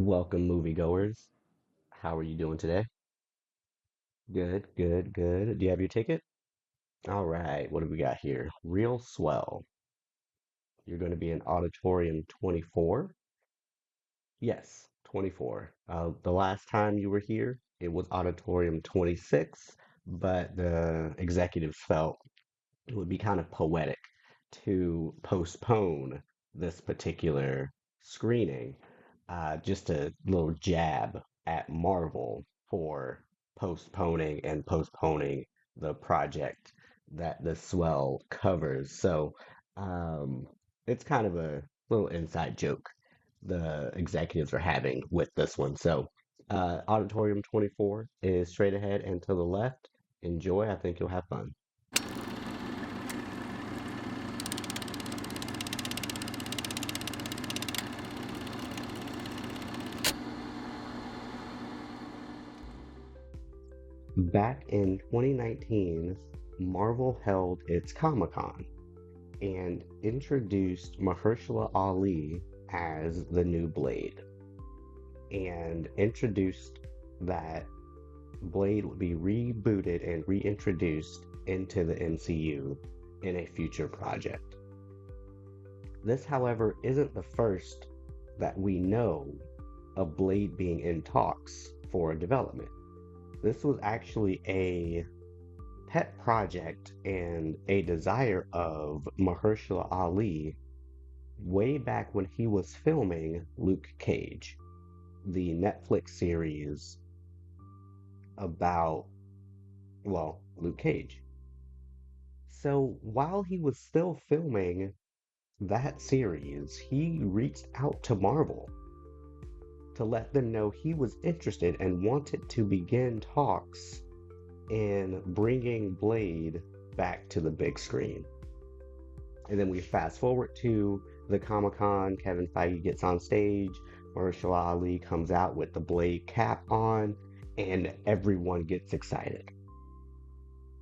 Welcome, moviegoers. How are you doing today? Good, good, good. Do you have your ticket? All right, what do we got here? Real Swell. You're going to be in Auditorium 24? Yes, 24. The last time you were here, it was Auditorium 26, but the executives felt it would be kind of poetic to postpone this particular screening, just a little jab at Marvel for postponing the project that the Swell covers. So um, it's kind of a little inside joke the executives are having with this one. So Auditorium 24 is straight ahead and to the left. Enjoy. I think you'll have fun. Back in 2019, Marvel held its Comic-Con and introduced Mahershala Ali as the new Blade and introduced that Blade would be rebooted and reintroduced into the MCU in a future project. This, however, isn't the first that we know of Blade being in talks for development. This was actually a pet project and a desire of Mahershala Ali way back when he was filming Luke Cage, the Netflix series about, well, Luke Cage. So while he was still filming that series, he reached out to Marvel to let them know he was interested and wanted to begin talks in bringing Blade back to the big screen. And then we fast forward to the Comic Con. Kevin Feige gets on stage. Mahershala Ali comes out with the Blade cap on, and everyone gets excited.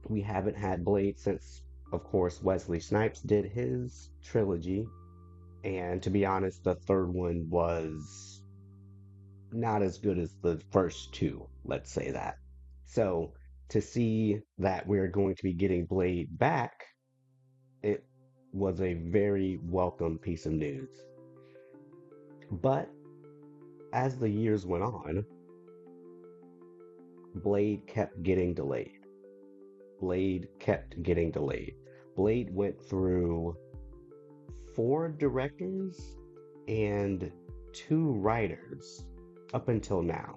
We haven't had Blade since, of course, Wesley Snipes did his trilogy. And to be honest, the third one was not as good as the first two, let's say that. So to see that we're going to be getting Blade back, it was a very welcome piece of news. But as the years went on, Blade kept getting delayed. Blade kept getting delayed. Blade went through four directors and two writers up until now.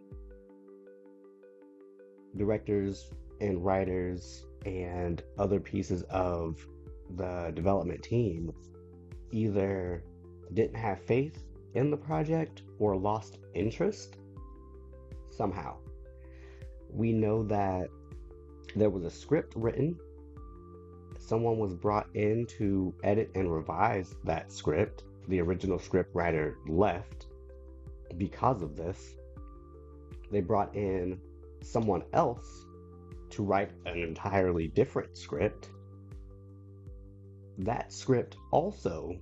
Directors and writers and other pieces of the development team either didn't have faith in the project or lost interest somehow. We know that there was a script written, someone was brought in to edit and revise that script. The original script writer left because of this. They brought in someone else to write an entirely different script. That script also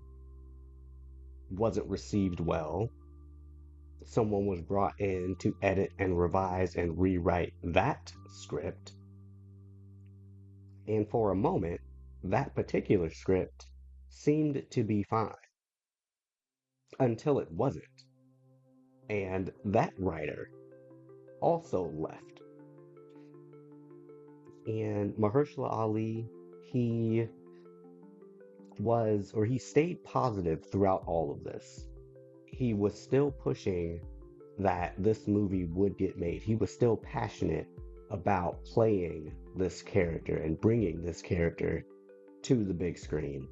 wasn't received well. Someone was brought in to edit and revise and rewrite that script. And for a moment, that particular script seemed to be fine until it wasn't. And that writer also left. And Mahershala Ali, he he stayed positive throughout all of this. He was still pushing that this movie would get made. He was still passionate about playing this character and bringing this character to the big screen.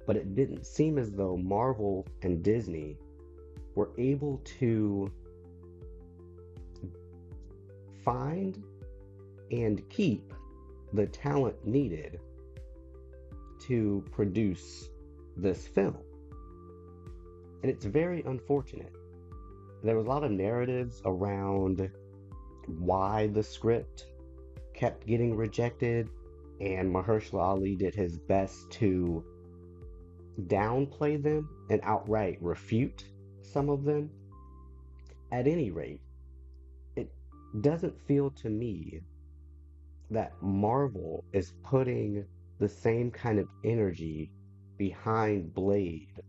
But it didn't seem as though Marvel and Disney were able to find and keep the talent needed to produce this film. And it's very unfortunate. There was a lot of narratives around why the script kept getting rejected, and Mahershala Ali did his best to downplay them and outright refute some of them. At any rate, it doesn't feel to me that Marvel is putting the same kind of energy behind Blade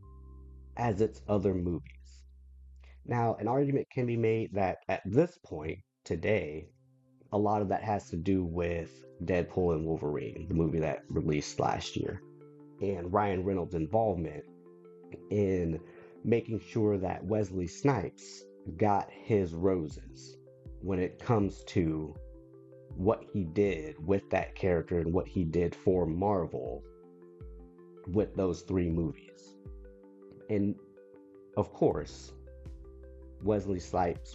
as its other movies. Now, an argument can be made that at this point, today, a lot of that has to do with Deadpool and Wolverine, the movie that released last year, and Ryan Reynolds' involvement in making sure that Wesley Snipes got his roses when it comes to what he did with that character and what he did for Marvel with those three movies. And of course, Wesley Snipes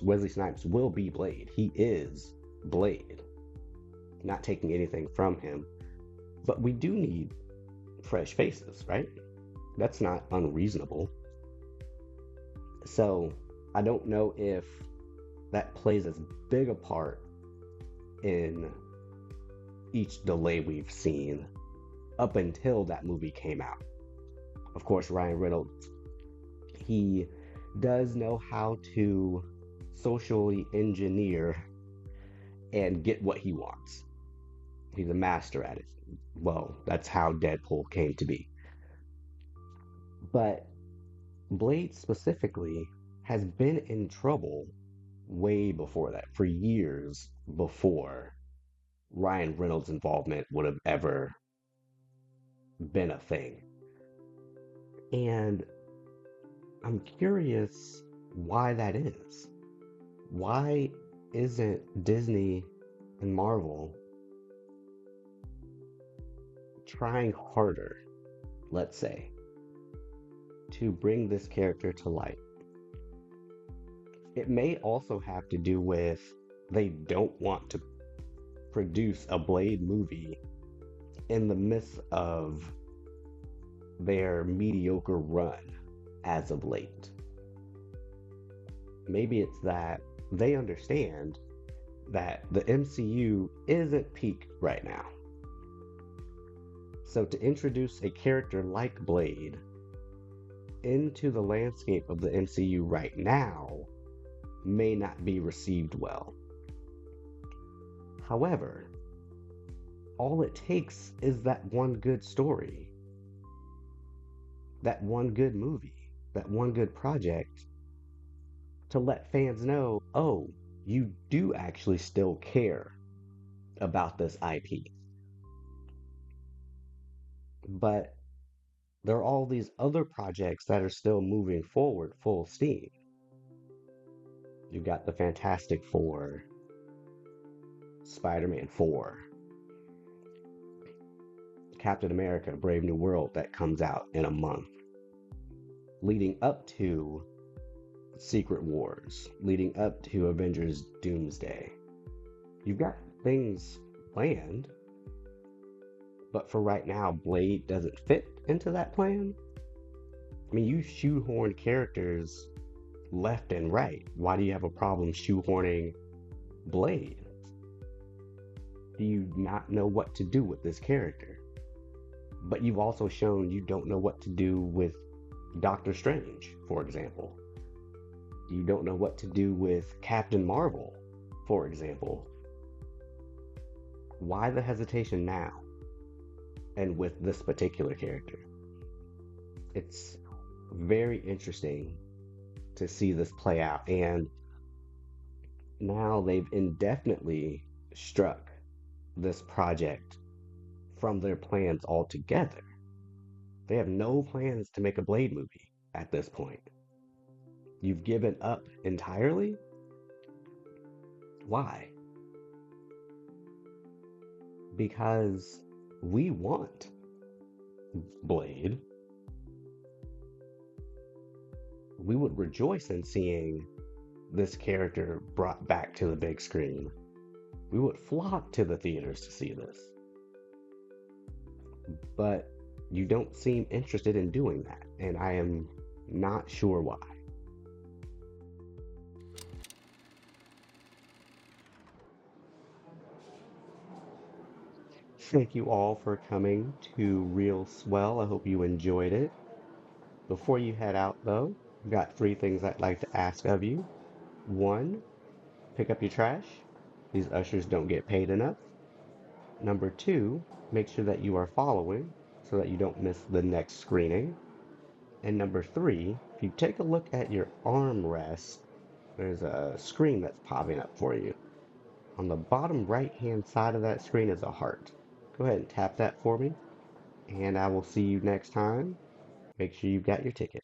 will be Blade. He is Blade. Not taking anything from him, but we do need fresh faces, right? That's not unreasonable. So, I don't know if that plays as big a part in each delay we've seen up until that movie came out. Of course, Ryan Reynolds, he does know how to socially engineer and get what he wants. He's a master at it. Well, that's how Deadpool came to be. But Blade specifically has been in trouble way before that, for years before Ryan Reynolds' involvement would have ever been a thing. And I'm curious why that is. Why isn't Disney and Marvel trying harder, let's say, to bring this character to light? It may also have to do with they don't want to produce a Blade movie in the midst of their mediocre run as of late. Maybe it's that they understand that the MCU isn't peak right now. So to introduce a character like Blade into the landscape of the MCU right now may not be received well. However, all it takes is that one good story, that one good movie, that one good project to let fans know, oh, you do actually still care about this IP. But there are all these other projects that are still moving forward full steam. You've got the Fantastic Four, Spider-Man 4, Captain America, Brave New World that comes out in a month, leading up to Secret Wars, leading up to Avengers Doomsday. You've got things planned, but for right now, Blade doesn't fit into that plan. I mean, you shoehorn characters left and right. Why do you have a problem shoehorning Blade? Do you not know what to do with this character? But you've also shown you don't know what to do with Doctor Strange, for example. You don't know what to do with Captain Marvel, for example. Why the hesitation now? And with this particular character? It's very interesting to see this play out. And now they've indefinitely struck this project from their plans altogether. They have no plans to make a Blade movie at this point. You've given up entirely? Why? Because we want Blade. We would rejoice in seeing this character brought back to the big screen. We would flock to the theaters to see this. But you don't seem interested in doing that, and I am not sure why. Thank you all for coming to Real Swell. I hope you enjoyed it. Before you head out, though, I've got three things I'd like to ask of you. One, pick up your trash. These ushers don't get paid enough. Number two, make sure that you are following so that you don't miss the next screening. And number three, if you take a look at your armrest, there's a screen that's popping up for you. On the bottom right-hand side of that screen is a heart. Go ahead and tap that for me, and I will see you next time. Make sure you've got your ticket.